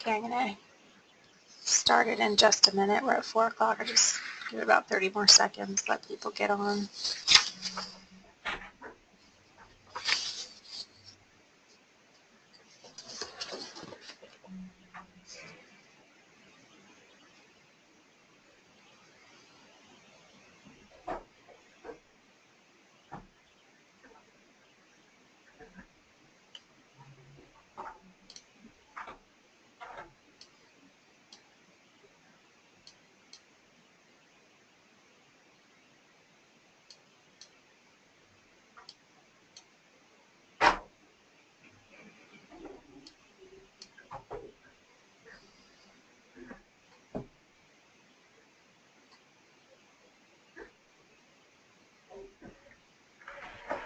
Okay, I'm going to start it in just a minute. We're at 4 o'clock. I'll just give it about 30 more seconds, let people get on.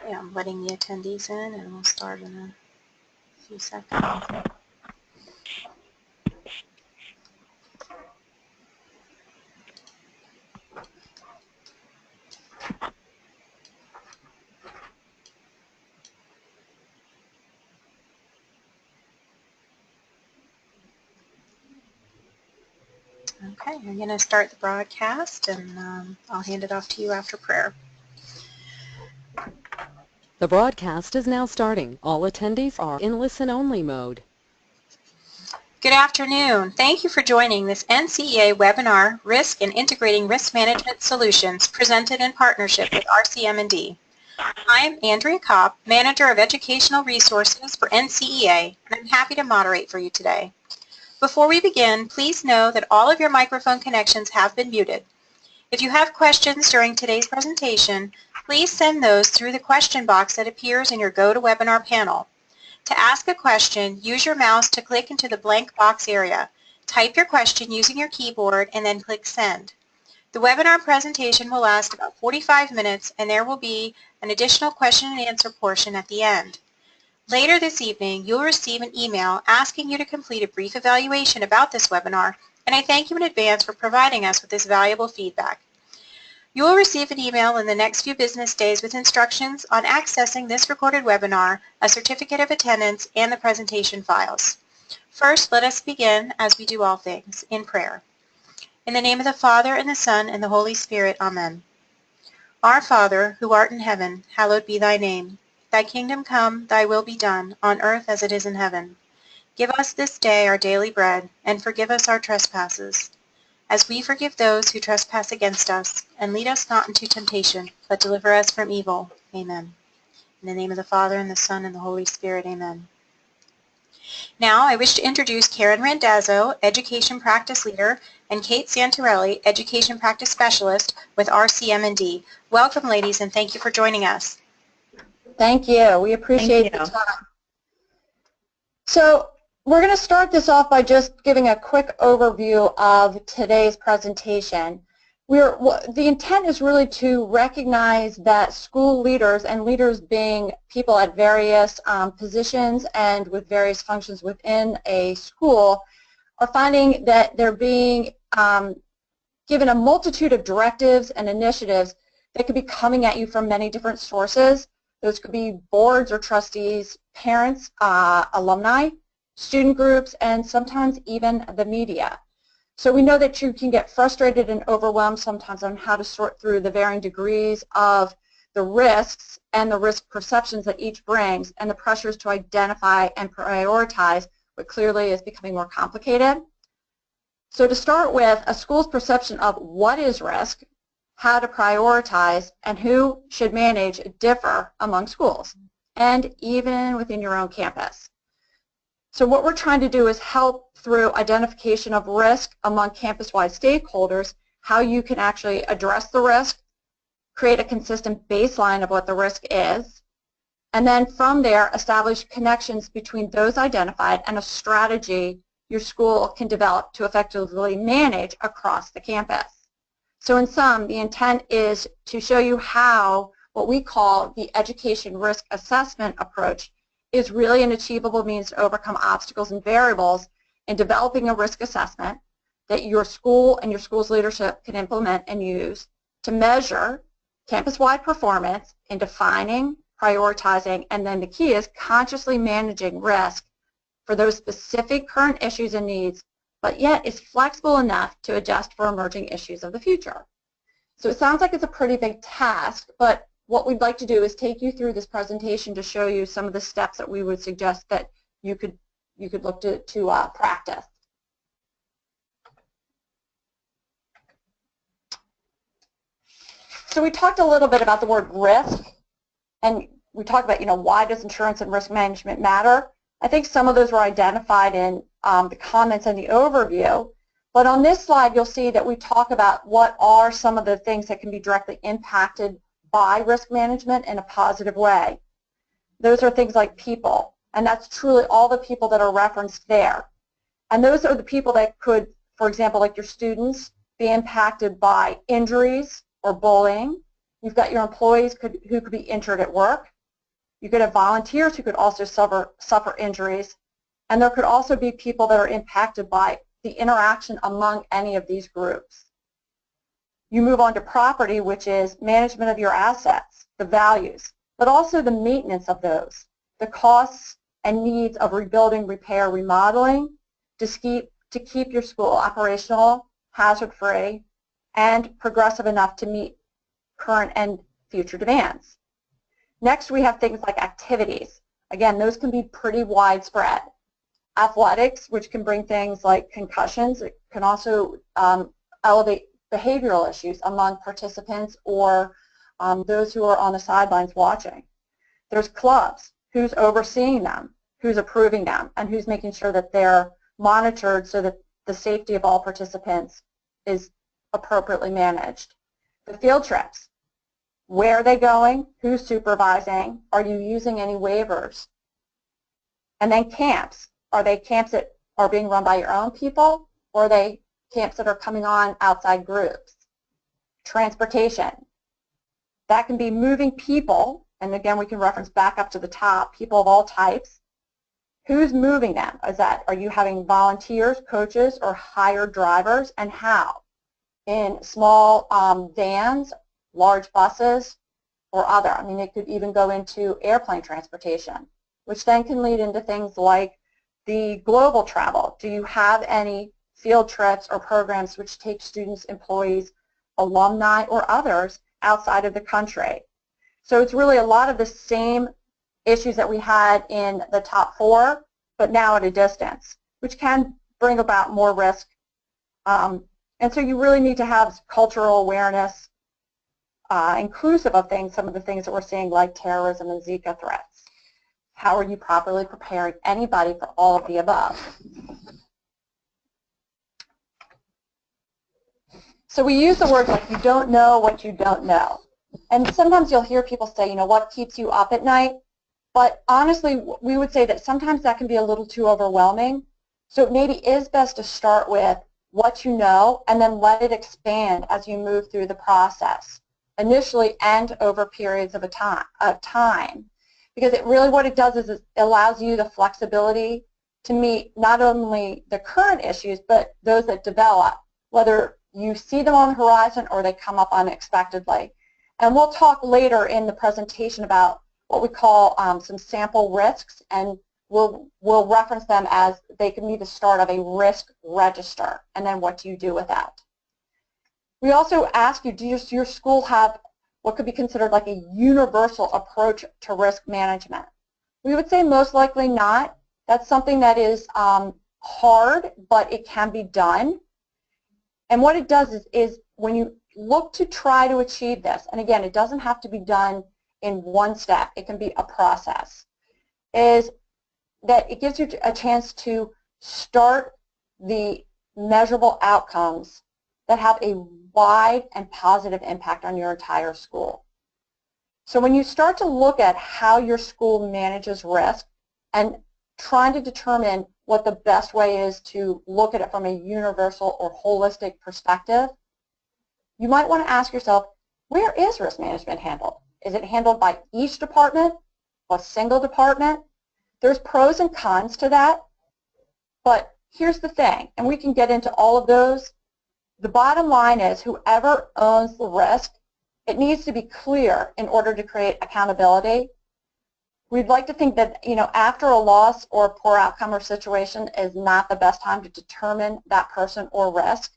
Yeah, I'm letting the attendees in, and we'll start in a few seconds. Okay, I'm going to start the broadcast, and I'll hand it off to you after prayer. The broadcast is now starting. All attendees are in listen-only mode. Good afternoon. Thank you for joining this NCEA webinar, Risk and Integrating Risk Management Solutions, presented in partnership with RCM&D. I'm Andrea Kopp, Manager of Educational Resources for NCEA, and I'm happy to moderate for you today. Before we begin, please know that all of your microphone connections have been muted. If you have questions during today's presentation, please send those through the question box that appears in your GoToWebinar panel. To ask a question, use your mouse to click into the blank box area. Type your question using your keyboard and then click Send. The webinar presentation will last about 45 minutes, and there will be an additional question and answer portion at the end. Later this evening, you'll receive an email asking you to complete a brief evaluation about this webinar, and I thank you in advance for providing us with this valuable feedback. You will receive an email in the next few business days with instructions on accessing this recorded webinar, a certificate of attendance, and the presentation files. First, let us begin, as we do all things, in prayer. In the name of the Father, and the Son, and the Holy Spirit, Amen. Our Father, who art in heaven, hallowed be thy name. Thy kingdom come, thy will be done, on earth as it is in heaven. Give us this day our daily bread, and forgive us our trespasses, as we forgive those who trespass against us. And lead us not into temptation, but deliver us from evil. Amen. In the name of the Father, and the Son, and the Holy Spirit, amen. Now I wish to introduce Karen Randazzo, Education Practice Leader, and Kate Santarelli, Education Practice Specialist with RCM&D. Welcome, ladies, and thank you for joining us. Thank you. We appreciate the time. So we're going to start this off by just giving a quick overview of today's presentation. The intent is really to recognize that school leaders, and leaders being people at various positions and with various functions within a school, are finding that they're being given a multitude of directives and initiatives that could be coming at you from many different sources. Those could be boards or trustees, parents, alumni, student groups, and sometimes even the media. So we know that you can get frustrated and overwhelmed sometimes on how to sort through the varying degrees of the risks and the risk perceptions that each brings, and the pressures to identify and prioritize what clearly is becoming more complicated. So to start with, a school's perception of what is risk, how to prioritize, and who should manage differ among schools, and even within your own campus. So what we're trying to do is help through identification of risk among campus-wide stakeholders, how you can actually address the risk, create a consistent baseline of what the risk is, and then from there establish connections between those identified and a strategy your school can develop to effectively manage across the campus. So in sum, the intent is to show you how what we call the education risk assessment approach is really an achievable means to overcome obstacles and variables in developing a risk assessment that your school and your school's leadership can implement and use to measure campus-wide performance in defining, prioritizing, and then the key is consciously managing risk for those specific current issues and needs, but yet is flexible enough to adjust for emerging issues of the future. So it sounds like it's a pretty big task, but what we'd like to do is take you through this presentation to show you some of the steps that we would suggest that you could look to practice. So we talked a little bit about the word risk, and we talked about, why does insurance and risk management matter? I think some of those were identified in the comments and the overview, but on this slide you'll see that we talk about what are some of the things that can be directly impacted by risk management in a positive way. Those are things like people, and that's truly all the people that are referenced there. And those are the people that could, for example, like your students, be impacted by injuries or bullying. You've got your employees who could be injured at work. You could have volunteers who could also suffer injuries. And there could also be people that are impacted by the interaction among any of these groups. You move on to property, which is management of your assets, the values, but also the maintenance of those, the costs and needs of rebuilding, repair, remodeling to keep your school operational, hazard-free, and progressive enough to meet current and future demands. Next, we have things like activities. Again, those can be pretty widespread. Athletics, which can bring things like concussions. It can also elevate behavioral issues among participants or those who are on the sidelines watching. There's clubs. Who's overseeing them? Who's approving them? And who's making sure that they're monitored so that the safety of all participants is appropriately managed. The field trips. Where are they going? Who's supervising? Are you using any waivers? And then camps. Are they camps that are being run by your own people, or are they camps that are coming on outside groups? Transportation. That can be moving people, and again we can reference back up to the top, people of all types. Who's moving them? Are you having volunteers, coaches, or hired drivers, and how? In small vans, large buses, or other. I mean, it could even go into airplane transportation, which then can lead into things like the global travel. Do you have any field trips or programs which take students, employees, alumni, or others outside of the country? So it's really a lot of the same issues that we had in the top four, but now at a distance, which can bring about more risk. And so you really need to have cultural awareness, inclusive of some of the things that we're seeing like terrorism and Zika threats. How are you properly preparing anybody for all of the above? So we use the words like you don't know what you don't know. And sometimes you'll hear people say, what keeps you up at night? But honestly, we would say that sometimes that can be a little too overwhelming. So it maybe is best to start with what you know and then let it expand as you move through the process, initially and over periods of time. Because what it does is it allows you the flexibility to meet not only the current issues, but those that develop, whether you see them on the horizon or they come up unexpectedly. And we'll talk later in the presentation about what we call some sample risks, and we'll reference them as they can be the start of a risk register, and then what do you do with that. We also ask you, does your school have what could be considered like a universal approach to risk management? We would say most likely not. That's something that is hard, but it can be done. And what it does is when you look to try to achieve this, and again, it doesn't have to be done in one step, it can be a process, is that it gives you a chance to start the measurable outcomes that have a wide and positive impact on your entire school. So when you start to look at how your school manages risk and trying to determine what the best way is to look at it from a universal or holistic perspective, you might want to ask yourself, where is risk management handled? Is it handled by each department, a single department? There's pros and cons to that, but here's the thing, and we can get into all of those. The bottom line is whoever owns the risk, it needs to be clear in order to create accountability. We'd like to think that, after a loss or a poor outcome or situation is not the best time to determine that person or risk.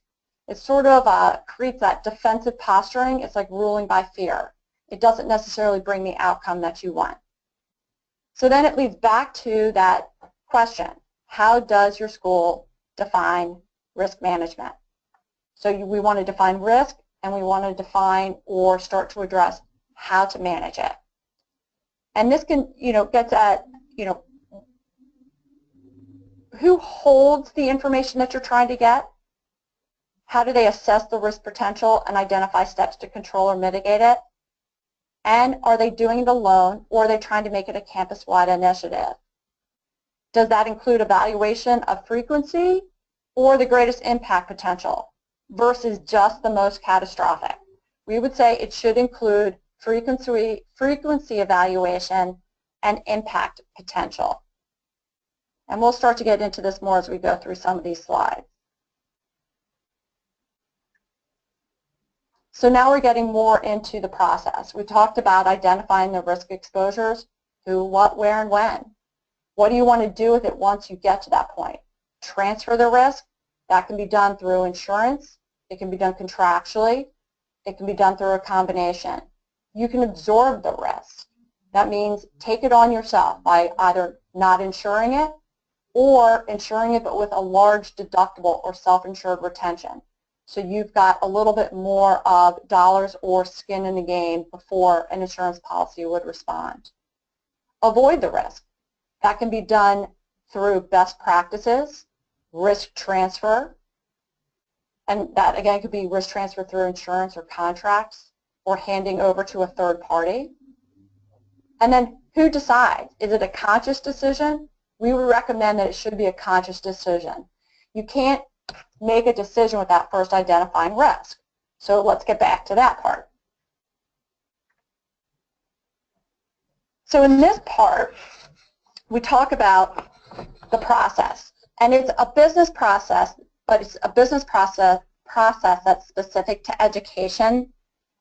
It sort of creates that defensive posturing. It's like ruling by fear. It doesn't necessarily bring the outcome that you want. So then it leads back to that question, how does your school define risk management? So we want to define risk, and we want to define or start to address how to manage it. And this can, gets at, who holds the information that you're trying to get? How do they assess the risk potential and identify steps to control or mitigate it? And are they doing it alone, or are they trying to make it a campus-wide initiative? Does that include evaluation of frequency or the greatest impact potential versus just the most catastrophic? We would say it should include frequency evaluation and impact potential. And we'll start to get into this more as we go through some of these slides. So now we're getting more into the process. We talked about identifying the risk exposures, who, what, where, and when. What do you want to do with it once you get to that point? Transfer the risk. That can be done through insurance. It can be done contractually. It can be done through a combination. You can absorb the risk. That means take it on yourself by either not insuring it or insuring it but with a large deductible or self-insured retention. So you've got a little bit more of dollars or skin in the game before an insurance policy would respond. Avoid the risk. That can be done through best practices, risk transfer, and that again could be risk transfer through insurance or contracts or handing over to a third party. And then who decides? Is it a conscious decision? We would recommend that it should be a conscious decision. You can't make a decision without first identifying risk. So let's get back to that part. So in this part, we talk about the process. And it's a business process, but it's a business process that's specific to education.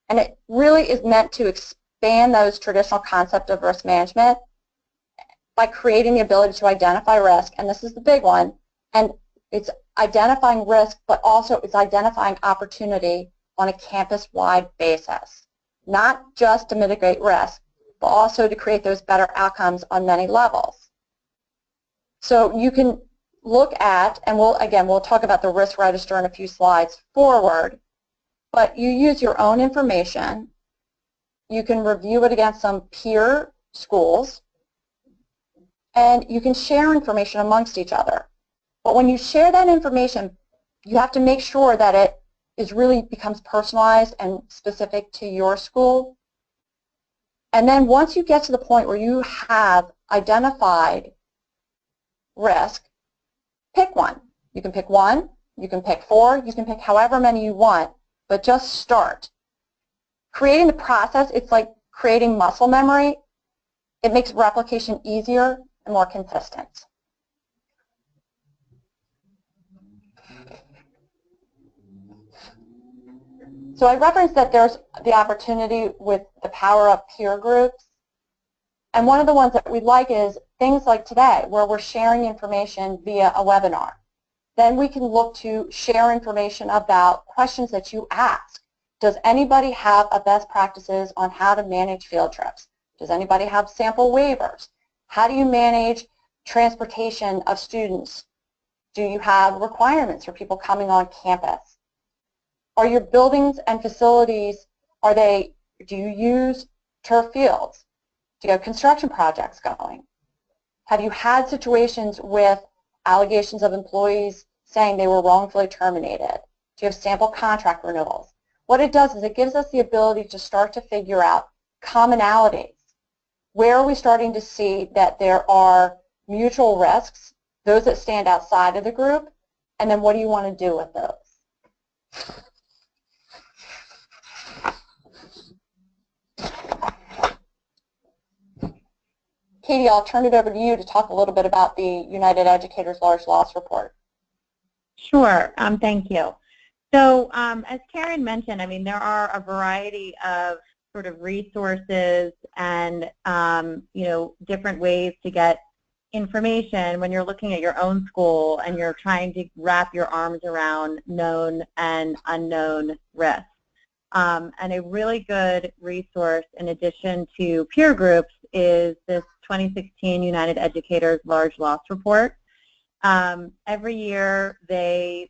And it really is meant to expand those traditional concepts of risk management by creating the ability to identify risk. And this is the big one. And it's identifying risk, but also it's identifying opportunity on a campus-wide basis, not just to mitigate risk, but also to create those better outcomes on many levels. So you can look at, and we'll talk about the risk register in a few slides forward, but you use your own information. You can review it against some peer schools, and you can share information amongst each other. But when you share that information, you have to make sure that it really becomes personalized and specific to your school. And then once you get to the point where you have identified risk, pick one. You can pick one, you can pick four, you can pick however many you want, but just start. Creating the process, it's like creating muscle memory. It makes replication easier and more consistent. So I referenced that there's the opportunity with the power of peer groups. And one of the ones that we like is things like today, where we're sharing information via a webinar. Then we can look to share information about questions that you ask. Does anybody have a best practices on how to manage field trips? Does anybody have sample waivers? How do you manage transportation of students? Do you have requirements for people coming on campus? Are your buildings and facilities, do you use turf fields? Do you have construction projects going? Have you had situations with allegations of employees saying they were wrongfully terminated? Do you have sample contract renewals? What it does is it gives us the ability to start to figure out commonalities. Where are we starting to see that there are mutual risks, those that stand outside of the group, and then what do you want to do with those? Katie, I'll turn it over to you to talk a little bit about the United Educators Large Loss Report. Sure. Thank you. So as Karen mentioned, I mean, there are a variety of sort of resources and, different ways to get information when you're looking at your own school and you're trying to wrap your arms around known and unknown risks. And a really good resource in addition to peer groups is this 2016 United Educators Large Loss Report. Every year they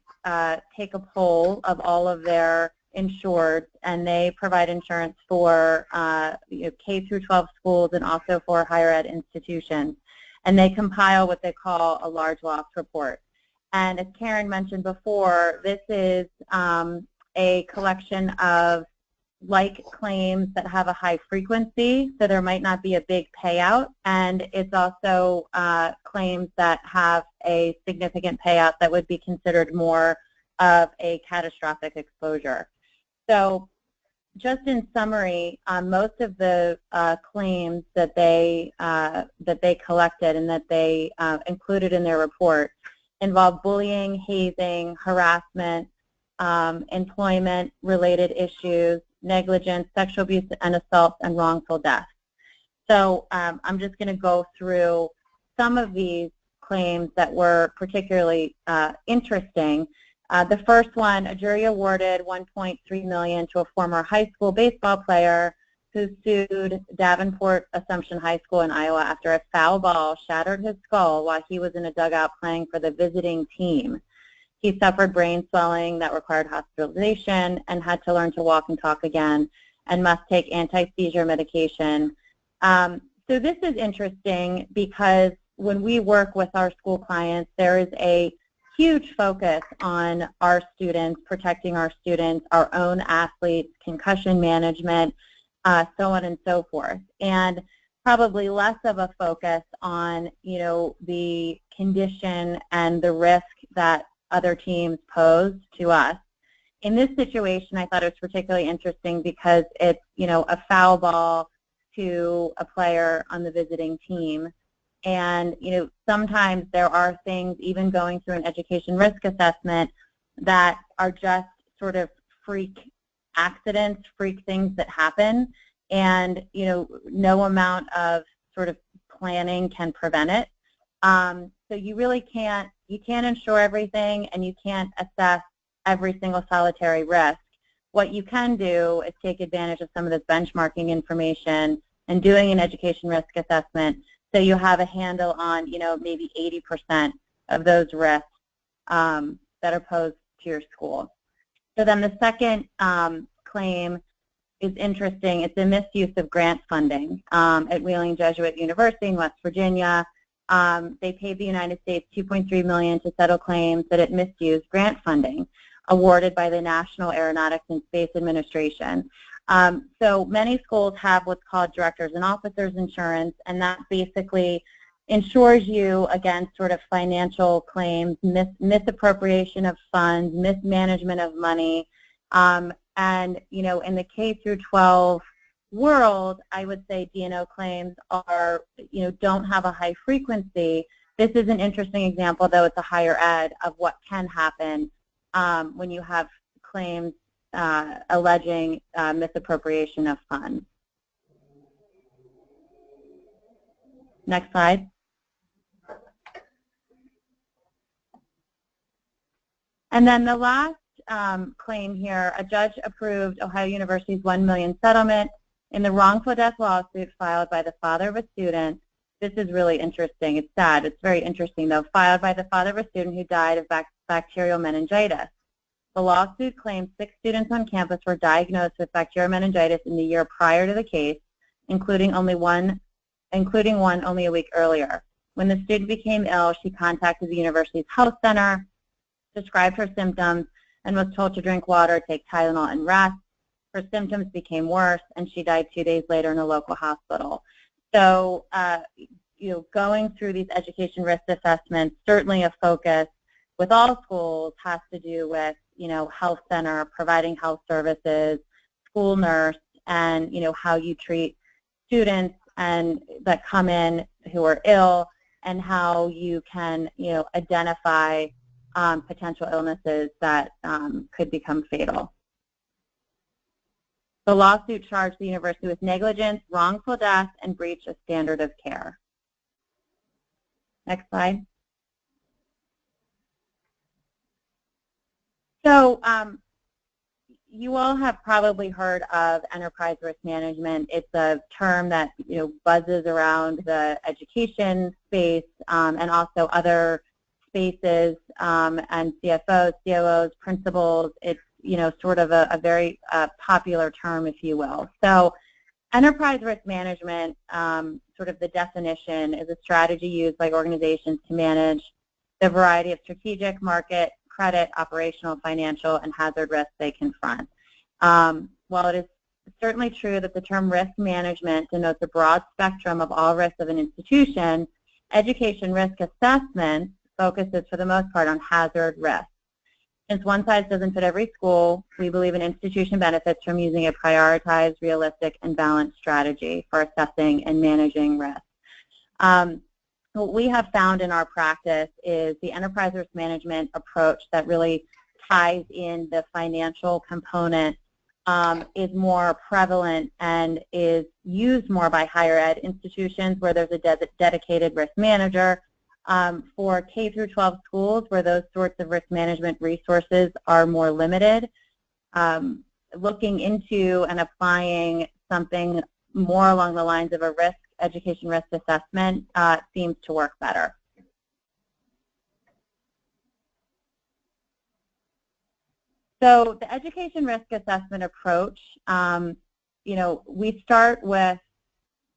take a poll of all of their insured, and they provide insurance for K through 12 schools and also for higher ed institutions. And they compile what they call a large loss report. And as Karen mentioned before, this is a collection of like claims that have a high frequency, so there might not be a big payout, and it's also claims that have a significant payout that would be considered more of a catastrophic exposure. So just in summary, most of the claims that they collected and that they included in their report involve bullying, hazing, harassment, employment-related issues, negligence, sexual abuse and assault, and wrongful death. So I'm just going to go through some of these claims that were particularly interesting. The first one, a jury awarded $1.3 million to a former high school baseball player who sued Davenport Assumption High School in Iowa after a foul ball shattered his skull while he was in a dugout playing for the visiting team. He suffered brain swelling that required hospitalization and had to learn to walk and talk again and must take anti-seizure medication. So this is interesting because when we work with our school clients, there is a huge focus on our students, protecting our students, our own athletes, concussion management, so on and so forth. And probably less of a focus on, the condition and the risk that other teams pose to us. In this situation, I thought it was particularly interesting because it's, a foul ball to a player on the visiting team. And, sometimes there are things, even going through an education risk assessment, that are just sort of freak accidents, freak things that happen. And, no amount of sort of planning can prevent it. So you really can't insure everything, and you can't assess every single solitary risk. What you can do is take advantage of some of this benchmarking information and doing an education risk assessment so you have a handle on, maybe 80% of those risks that are posed to your school. So then the second claim is interesting. It's a misuse of grant funding at Wheeling Jesuit University in West Virginia. They paid the United States $2.3 million to settle claims that it misused grant funding awarded by the National Aeronautics and Space Administration. So many schools have what's called directors and officers insurance, and that basically insures you against sort of financial claims, misappropriation of funds, mismanagement of money. And, in the K through 12 world, I would say D&O claims are, don't have a high frequency. This is an interesting example, though it's a higher ed, of what can happen when you have claims alleging misappropriation of funds. Next slide. And then the last claim here, a judge approved Ohio University's $1 million settlement in the wrongful death lawsuit filed by the father of a student. This is really interesting. It's sad. It's very interesting, though. Filed by the father of a student who died of bacterial meningitis. The lawsuit claims 6 students on campus were diagnosed with bacterial meningitis in the year prior to the case, including one only a week earlier. When the student became ill, she contacted the university's health center, described her symptoms, and was told to drink water, take Tylenol, and rest. Her symptoms became worse, and she died 2 days later in a local hospital. So, going through these education risk assessments, certainly a focus with all schools has to do with, health center, providing health services, school nurse, and, how you treat students and that come in who are ill, and how you can, identify potential illnesses that could become fatal. The lawsuit charged the university with negligence, wrongful death, and breach of standard of care. Next slide. So you all have probably heard of enterprise risk management. It's a term that buzzes around the education space and also other spaces and CFOs, COOs, principals. It's sort of a very popular term, if you will. So enterprise risk management, sort of the definition, is a strategy used by organizations to manage the variety of strategic, market, credit, operational, financial, and hazard risks they confront. While it is certainly true that the term risk management denotes a broad spectrum of all risks of an institution, education risk assessment focuses for the most part on hazard risk. Since one size doesn't fit every school, we believe an institution benefits from using a prioritized, realistic, and balanced strategy for assessing and managing risk. What we have found in our practice is the enterprise risk management approach that really ties in the financial component is more prevalent and is used more by higher ed institutions where there's a dedicated risk manager. For K through 12 schools where those sorts of risk management resources are more limited, looking into and applying something more along the lines of a education risk assessment seems to work better. So the education risk assessment approach, we start with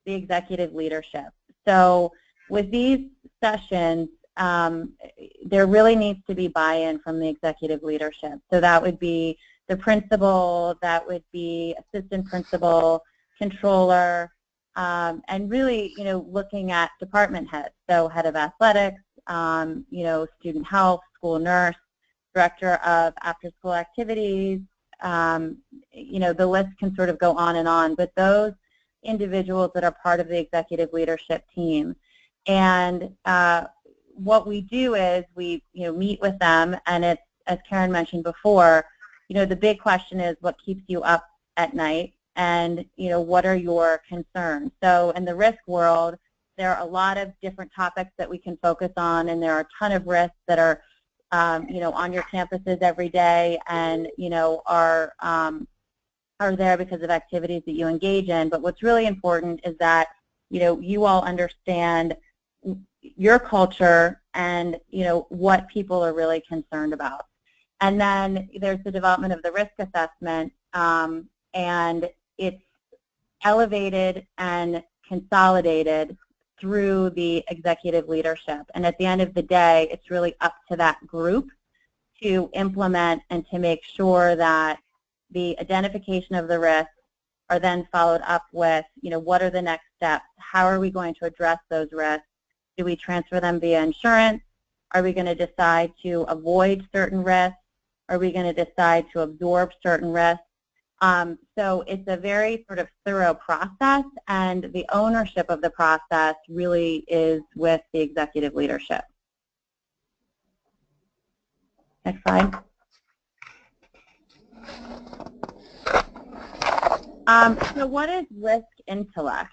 the executive leadership. So with these sessions, there really needs to be buy-in from the executive leadership. So that would be the principal, that would be assistant principal, controller, and really, looking at department heads. So head of athletics, student health, school nurse, director of after-school activities, the list can sort of go on and on, but those individuals that are part of the executive leadership team. And what we do is we meet with them, and it's, as Karen mentioned before, the big question is what keeps you up at night, and what are your concerns. So in the risk world, there are a lot of different topics that we can focus on, and there are a ton of risks that are on your campuses every day, and are there because of activities that you engage in. But what's really important is that you all understand your culture and what people are really concerned about. And then there's the development of the risk assessment, and it's elevated and consolidated through the executive leadership. And at the end of the day, it's really up to that group to implement and to make sure that the identification of the risks are then followed up with, what are the next steps? How are we going to address those risks? Do we transfer them via insurance? Are we going to decide to avoid certain risks? Are we going to decide to absorb certain risks? So it's a very sort of thorough process, and the ownership of the process really is with the executive leadership. Next slide. So what is risk intellect?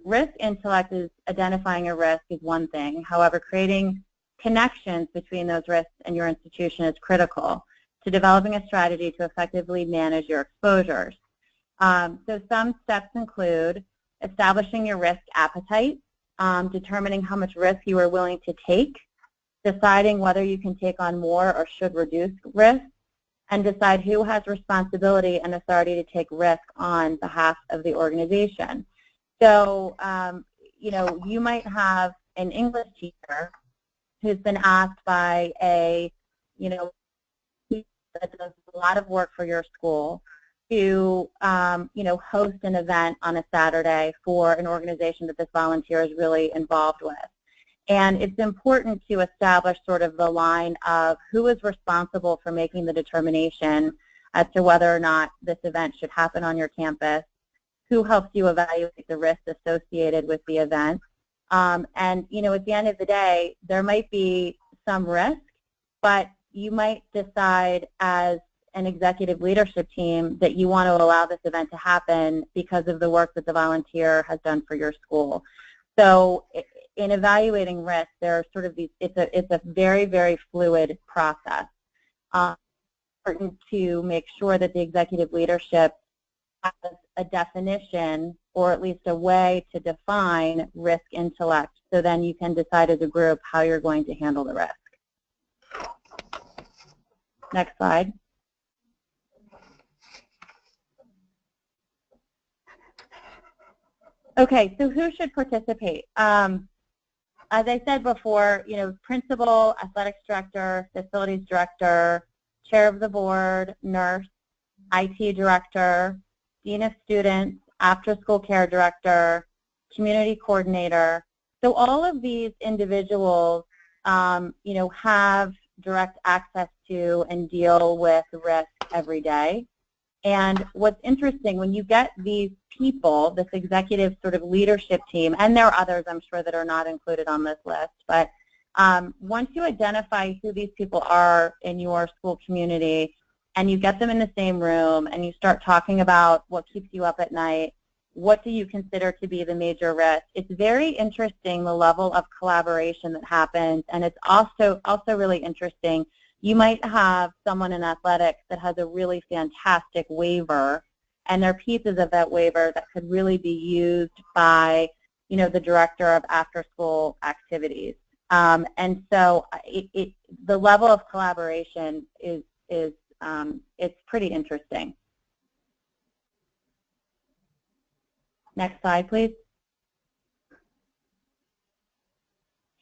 Risk intellect is identifying a risk is one thing. However, creating connections between those risks and your institution is critical to developing a strategy to effectively manage your exposures. So some steps include establishing your risk appetite, determining how much risk you are willing to take, deciding whether you can take on more or should reduce risk, and decide who has responsibility and authority to take risk on behalf of the organization. So, you might have an English teacher who's been asked by a, that does a lot of work for your school to, host an event on a Saturday for an organization that this volunteer is really involved with. And it's important to establish sort of the line of who is responsible for making the determination as to whether or not this event should happen on your campus, who helps you evaluate the risks associated with the event. And, at the end of the day, there might be some risk, but you might decide as an executive leadership team that you want to allow this event to happen because of the work that the volunteer has done for your school. So in evaluating risk, there are sort of these, it's a very, very fluid process. Important to make sure that the executive leadership has a definition or at least a way to define risk intellect, so then you can decide as a group how you're going to handle the risk. Next slide. Okay, so who should participate? As I said before, principal, athletics director, facilities director, chair of the board, nurse, IT director, dean of students, after-school care director, community coordinator. So all of these individuals, have direct access to and deal with risk every day. And what's interesting, when you get these people, this executive sort of leadership team, and there are others I'm sure that are not included on this list, but once you identify who these people are in your school community and you get them in the same room and you start talking about what keeps you up at night, what do you consider to be the major risk, it's very interesting the level of collaboration that happens, and it's also really interesting. You might have someone in athletics that has a really fantastic waiver, and there are pieces of that waiver that could really be used by, the director of after-school activities. And so the level of collaboration is it's pretty interesting. Next slide, please.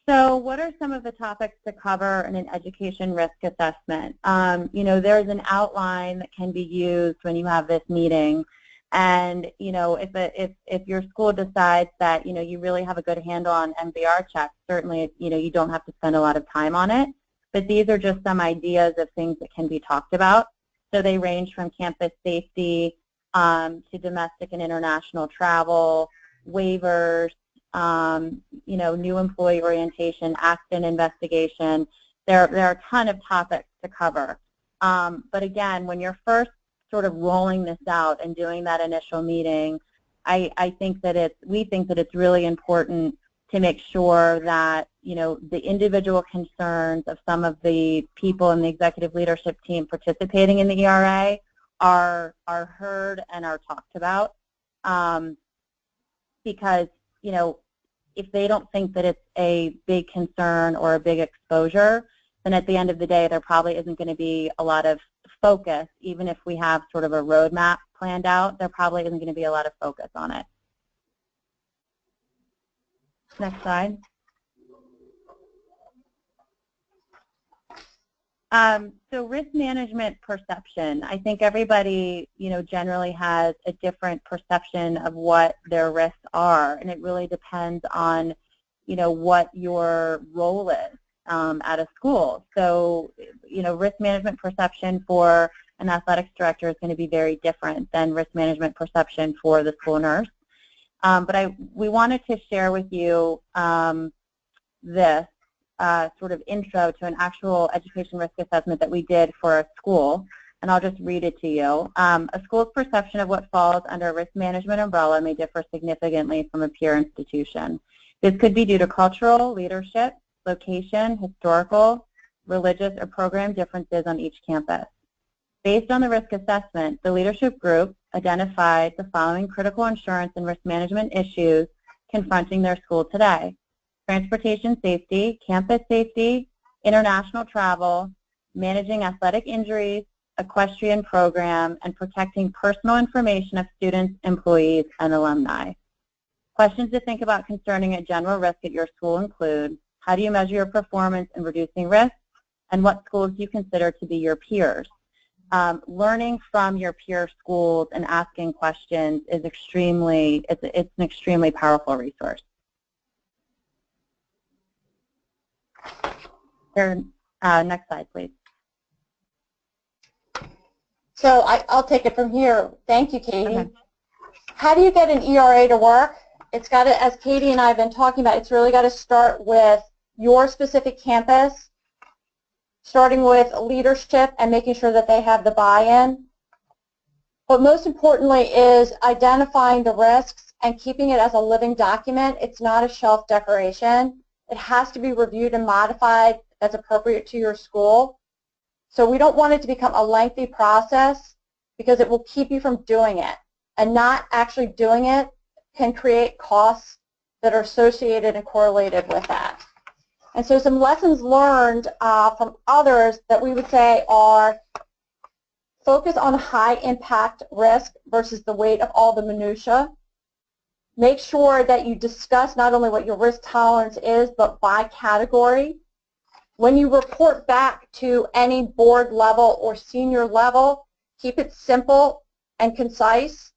So what are some of the topics to cover in an education risk assessment? There's an outline that can be used when you have this meeting. And, if your school decides that, you really have a good handle on MBR checks, certainly, you don't have to spend a lot of time on it. But these are just some ideas of things that can be talked about. So they range from campus safety to domestic and international travel, waivers, new employee orientation, accident investigation. There are a ton of topics to cover. But again, when you're first sort of rolling this out and doing that initial meeting, we think that it's really important to make sure that, the individual concerns of some of the people in the executive leadership team participating in the ERA are heard and are talked about. Because, if they don't think that it's a big concern or a big exposure, then at the end of the day, there probably isn't going to be a lot of focus. Even if we have sort of a roadmap planned out, there probably isn't going to be a lot of focus on it. Next slide. So risk management perception. I think everybody, generally has a different perception of what their risks are, and it really depends on, what your role is at a school. So, risk management perception for an athletics director is going to be very different than risk management perception for the school nurse. But we wanted to share with you this sort of intro to an actual education risk assessment that we did for a school, and I'll just read it to you. A school's perception of what falls under a risk management umbrella may differ significantly from a peer institution. This could be due to cultural, leadership, location, historical, religious, or program differences on each campus. Based on the risk assessment, the leadership group identified the following critical insurance and risk management issues confronting their school today: transportation safety, campus safety, international travel, managing athletic injuries, equestrian program, and protecting personal information of students, employees, and alumni. Questions to think about concerning a general risk at your school include: how do you measure your performance in reducing risk, and what schools do you consider to be your peers? Learning from your peer schools and asking questions is it's an extremely powerful resource. Next slide, please. So I'll take it from here. Thank you, Katie. Okay. How do you get an ERA to work? It's got to, as Katie and I have been talking about, it's really got to start with your specific campus, starting with leadership and making sure that they have the buy-in. But most importantly is identifying the risks and keeping it as a living document. It's not a shelf decoration. It has to be reviewed and modified as appropriate to your school. So we don't want it to become a lengthy process because it will keep you from doing it. And not actually doing it can create costs that are associated and correlated with that. And so some lessons learned from others that we would say are focus on high impact risk versus the weight of all the minutia. Make sure that you discuss not only what your risk tolerance is, but by category. When you report back to any board level or senior level, keep it simple and concise,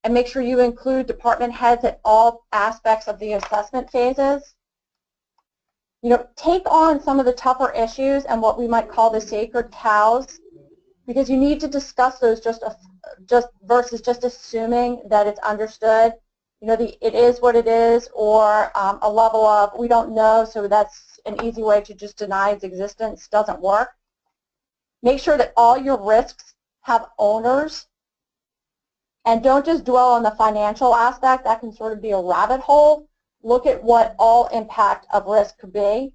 and make sure you include department heads at all aspects of the assessment phases. You know, take on some of the tougher issues and what we might call the sacred cows, because you need to discuss those just versus just assuming that it's understood. You know, it is what it is, or a level of we don't know, so that's an easy way to just deny its existence doesn't work. Make sure that all your risks have owners, and don't just dwell on the financial aspect. That can sort of be a rabbit hole. Look at what all impact of risk could be,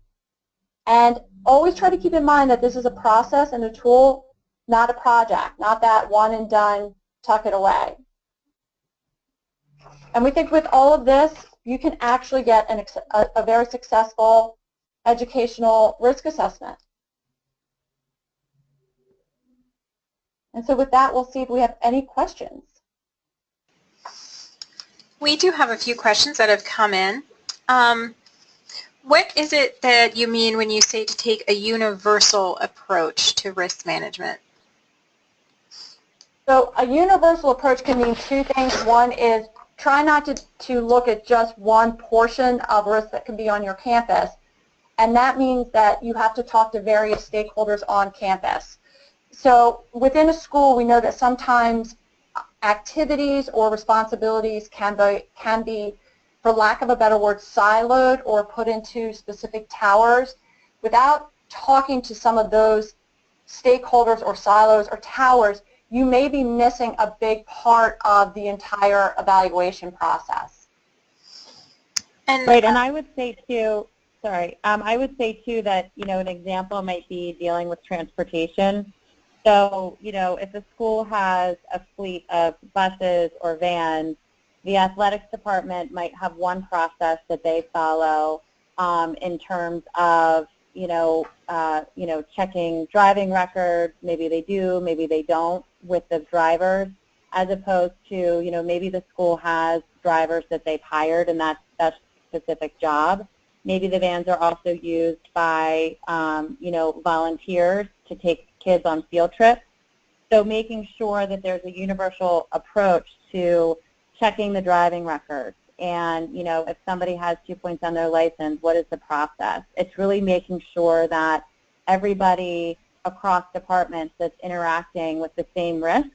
and always try to keep in mind that this is a process and a tool, not a project, not that one and done, tuck it away. And we think with all of this, you can actually get a very successful educational risk assessment. And so with that, we'll see if we have any questions. We do have a few questions that have come in. What is it that you mean when you say to take a universal approach to risk management? So a universal approach can mean two things. One is try not to look at just one portion of risk that can be on your campus. And that means that you have to talk to various stakeholders on campus. So within a school, we know that sometimes activities or responsibilities can be, for lack of a better word, siloed or put into specific towers. Without talking to some of those stakeholders or silos or towers, you may be missing a big part of the entire evaluation process. Right, and I would say too, I would say too that, you know, an example might be dealing with transportation. So, you know, if a school has a fleet of buses or vans, the athletics department might have one process that they follow in terms of, checking driving records. Maybe they do, maybe they don't with the drivers, as opposed to, you know, maybe the school has drivers that they've hired and that's a specific job. Maybe the vans are also used by, volunteers to take kids on field trips. So making sure that there's a universal approach to checking the driving records. And, you know, if somebody has 2 points on their license, what is the process? It's really making sure that everybody across departments that's interacting with the same risk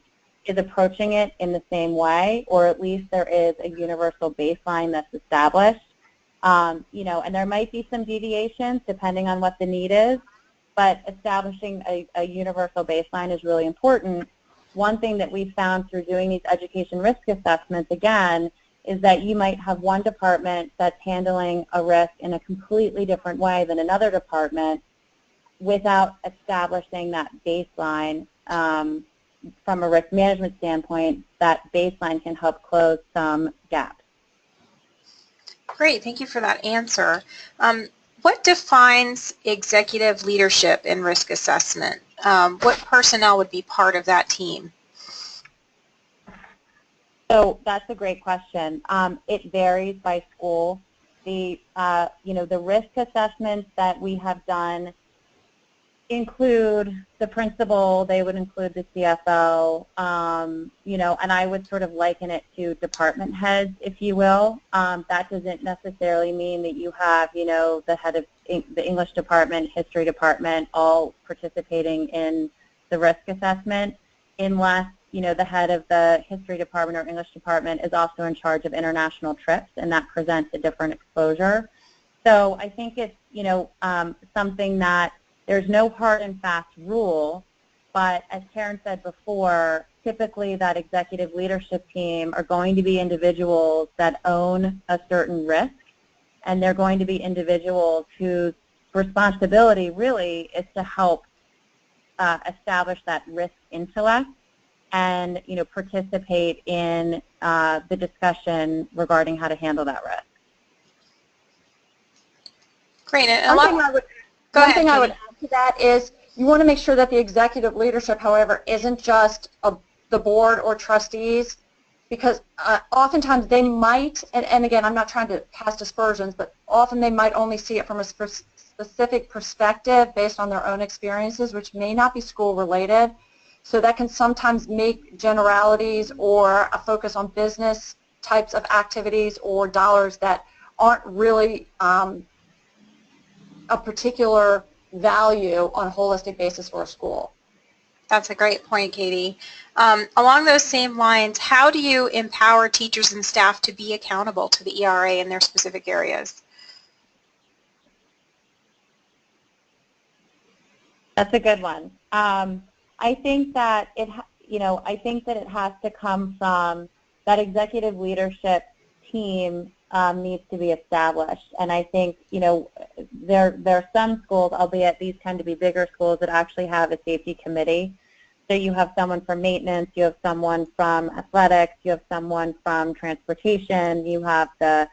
is approaching it in the same way, or at least there is a universal baseline that's established. And there might be some deviations depending on what the need is, but establishing a universal baseline is really important. One thing that we've found through doing these education risk assessments, again, is that you might have one department that's handling a risk in a completely different way than another department without establishing that baseline. From a risk management standpoint, that baseline can help close some gaps. Great, thank you for that answer. What defines executive leadership in risk assessment? What personnel would be part of that team? So that's a great question. It varies by school. The risk assessments that we have done include the principal. They would include the CFO. And I would sort of liken it to department heads, if you will. That doesn't necessarily mean that you have, the head of the English department, history department, all participating in the risk assessment, unless the head of the history department or English department is also in charge of international trips, and that presents a different exposure. So I think it's, something that There's no hard and fast rule, but as Karen said before, typically that executive leadership team are going to be individuals that own a certain risk, and they're going to be individuals whose responsibility really is to help establish that risk intellect and participate in the discussion regarding how to handle that risk. Great. One thing I would add to that is you want to make sure that the executive leadership, however, isn't just the board or trustees, because oftentimes they might, and again, I'm not trying to cast aspersions, but often they might only see it from a specific perspective based on their own experiences, which may not be school related. So that can sometimes make generalities or a focus on business types of activities or dollars that aren't really a particular value on a holistic basis for a school. That's a great point, Katie. Along those same lines, how do you empower teachers and staff to be accountable to the ERA in their specific areas? That's a good one. I think that it has to come from that executive leadership team needs to be established, and I think there are some schools, albeit these tend to be bigger schools, that actually have a safety committee. So you have someone from maintenance, you have someone from athletics, you have someone from transportation, you have the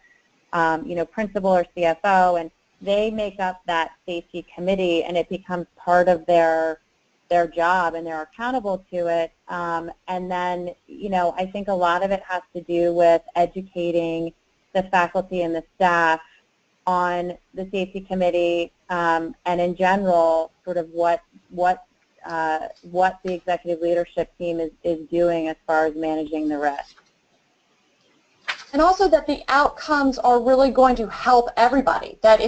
principal or CFO, and they make up that safety committee, and it becomes part of their job, and they're accountable to it. And then I think a lot of it has to do with educating the faculty and the staff on the safety committee, and in general, sort of what the executive leadership team is doing as far as managing the risk. And also that the outcomes are really going to help everybody, that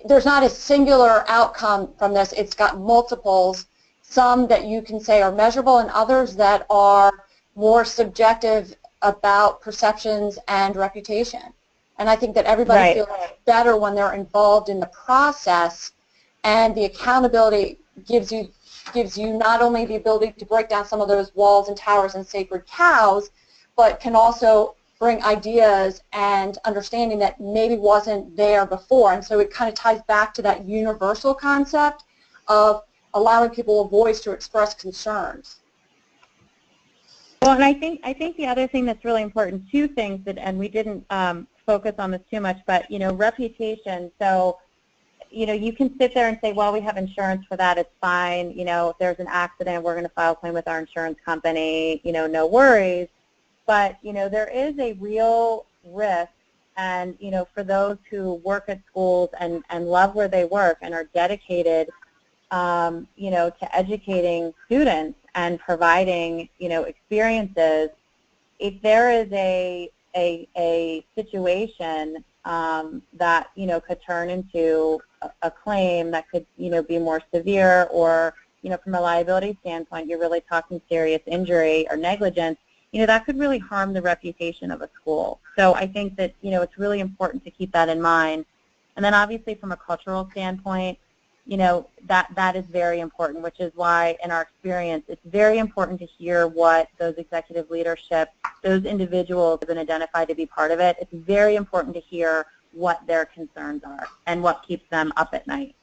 there's not a singular outcome from this. It's got multiples, some that you can say are measurable and others that are more subjective about perceptions and reputation. And I think that everybody feels better when they're involved in the process, and the accountability gives you not only the ability to break down some of those walls and towers and sacred cows, but can also bring ideas and understanding that maybe wasn't there before. And so it kind of ties back to that universal concept of allowing people a voice to express concerns. Well, and I think the other thing that's really important, two things that, and we didn't focus on this too much, but reputation. So you can sit there and say, well, we have insurance for that, it's fine. If there's an accident, we're going to file a claim with our insurance company, no worries. But, there is a real risk, and, for those who work at schools and love where they work and are dedicated, to educating students and providing, experiences, if there is a situation that, could turn into a claim that could, be more severe, or, from a liability standpoint, you're really talking serious injury or negligence, that could really harm the reputation of a school. So I think that, it's really important to keep that in mind. And then obviously from a cultural standpoint, that is very important, which is why in our experience it's very important to hear what those executive leadership, those individuals have been identified to be part of it. It's very important to hear what their concerns are and what keeps them up at night.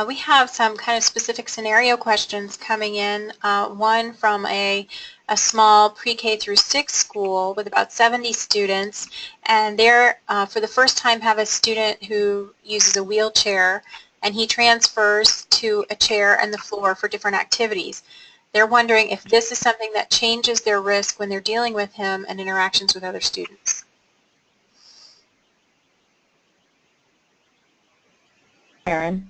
We have some kind of specific scenario questions coming in. One from a small pre-K through 6 school with about 70 students, and they're for the first time have a student who uses a wheelchair, and he transfers to a chair and the floor for different activities. They're wondering if this is something that changes their risk when they're dealing with him and interactions with other students. Karen?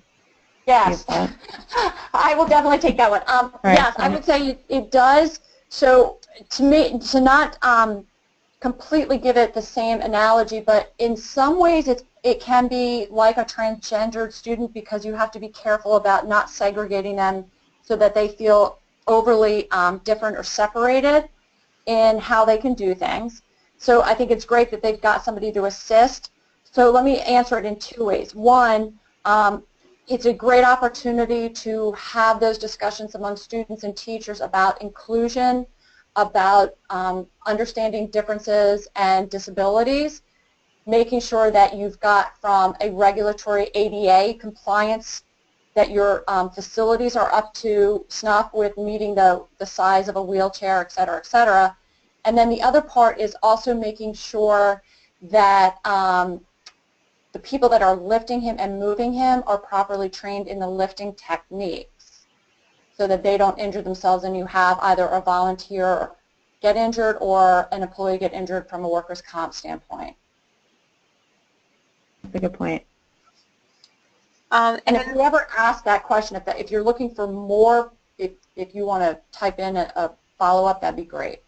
Yes, I will definitely take that one. Yes, I would say it does. So to not completely give it the same analogy, but in some ways it can be like a transgendered student, because you have to be careful about not segregating them so that they feel overly different or separated in how they can do things. So I think it's great that they've got somebody to assist. So let me answer it in two ways. One, it's a great opportunity to have those discussions among students and teachers about inclusion, about understanding differences and disabilities, making sure that you've got from a regulatory ADA compliance that your facilities are up to snuff with meeting the size of a wheelchair, et cetera, et cetera. And then the other part is also making sure that the people that are lifting him and moving him are properly trained in the lifting techniques so that they don't injure themselves and you have either a volunteer get injured or an employee get injured from a workers' comp standpoint. That's a good point. And if you ever ask that question, if you're looking for more, if you want to type in a follow-up, that'd be great.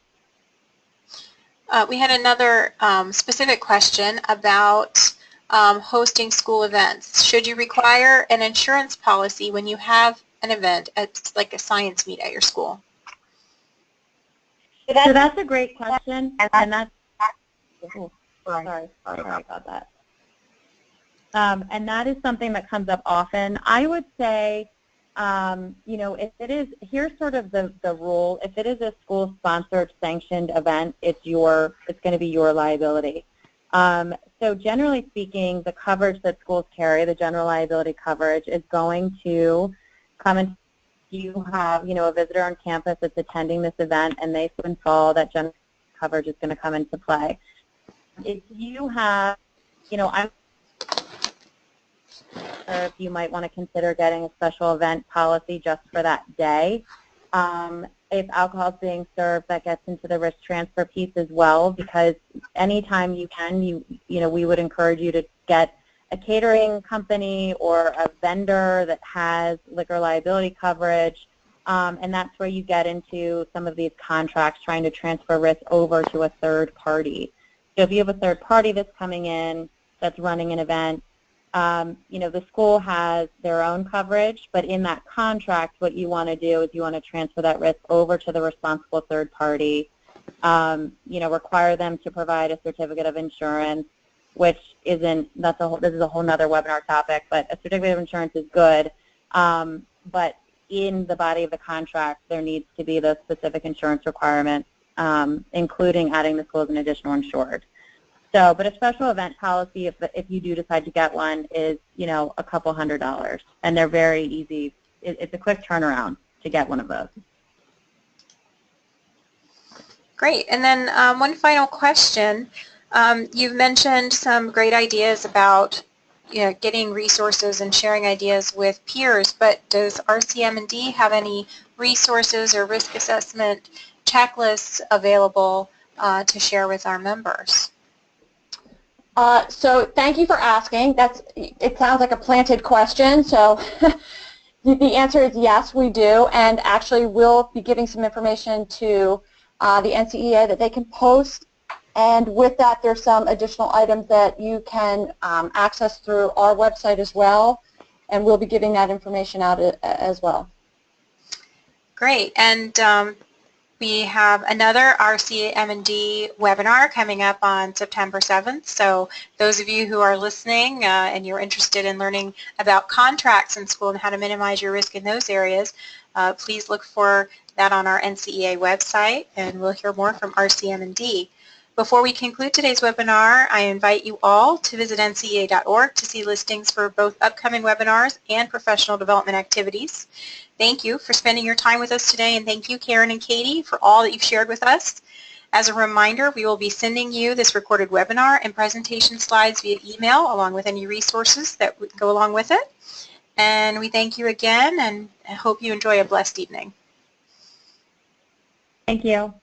We had another specific question about hosting school events. Should you require an insurance policy when you have an event at like a science meet at your school? So that's a great question, and that's sorry about that. And that is something that comes up often. I would say, you know, if it is, here's sort of the rule. If it is a school-sponsored, sanctioned event, it's going to be your liability. So generally speaking, the coverage that schools carry, the general liability coverage, is going to come in. You have, you know, a visitor on campus that's attending this event, and they slip and fall, that general coverage is going to come into play. If you have, you know, if you might want to consider getting a special event policy just for that day. If alcohol is being served, that gets into the risk transfer piece as well, because anytime you can, you know, we would encourage you to get a catering company or a vendor that has liquor liability coverage, and that's where you get into some of these contracts trying to transfer risk over to a third party. So if you have a third party that's coming in that's running an event, you know, the school has their own coverage, but in that contract, what you want to do is you want to transfer that risk over to the responsible third party, you know, require them to provide a certificate of insurance, which isn't, this is a whole nother webinar topic, but a certificate of insurance is good, but in the body of the contract, there needs to be those specific insurance requirements, including adding the school as an additional insured. So, but a special event policy, if you do decide to get one, is, you know, a couple $100s, and they're very easy. It's a quick turnaround to get one of those. Great. And then one final question. You've mentioned some great ideas about, you know, getting resources and sharing ideas with peers, but does RCM&D have any resources or risk assessment checklists available to share with our members? So thank you for asking. It sounds like a planted question, so the answer is yes, we do, and actually we'll be giving some information to the NCEA that they can post, and with that there's some additional items that you can access through our website as well, and we'll be giving that information out as well. Great. And we have another RCM&D webinar coming up on September 7th. So those of you who are listening and you're interested in learning about contracts in school and how to minimize your risk in those areas, please look for that on our NCEA website, and we'll hear more from RCM&D. Before we conclude today's webinar, I invite you all to visit ncea.org to see listings for both upcoming webinars and professional development activities. Thank you for spending your time with us today, and thank you, Karen and Katie, for all that you've shared with us. As a reminder, we will be sending you this recorded webinar and presentation slides via email, along with any resources that would go along with it. And we thank you again, and I hope you enjoy a blessed evening. Thank you.